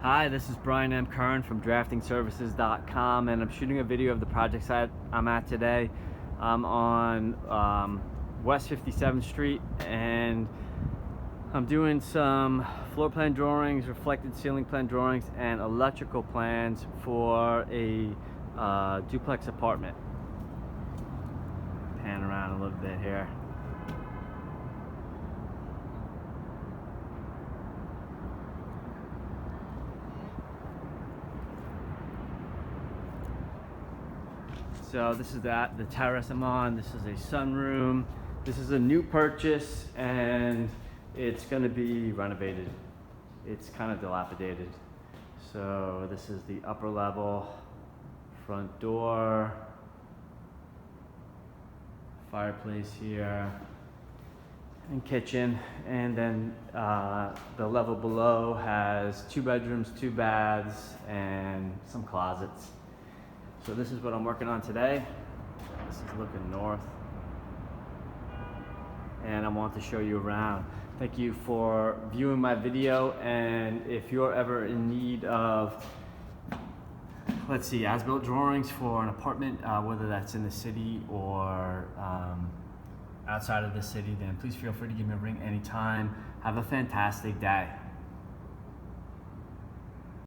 Hi, this is Brian M. Curran from draftingservices.com, and I'm shooting a video of the project site I'm at today. I'm on West 57th Street, and I'm doing some floor plan drawings, reflected ceiling plan drawings, and electrical plans for a duplex apartment. Pan around a little bit here. So this is the terrace I'm on. This is a sunroom. This is a new purchase, and it's going to be renovated. It's kind of dilapidated. So this is the upper level, front door, fireplace here, and kitchen. And then the level below has 2 bedrooms, 2 baths, and some closets. So this is what I'm working on today. This is looking north, and I want to show you around. Thank you for viewing my video, and if you're ever in need of, let's see, as-built drawings for an apartment, whether that's in the city or outside of the city, then please feel free to give me a ring anytime. Have a fantastic day.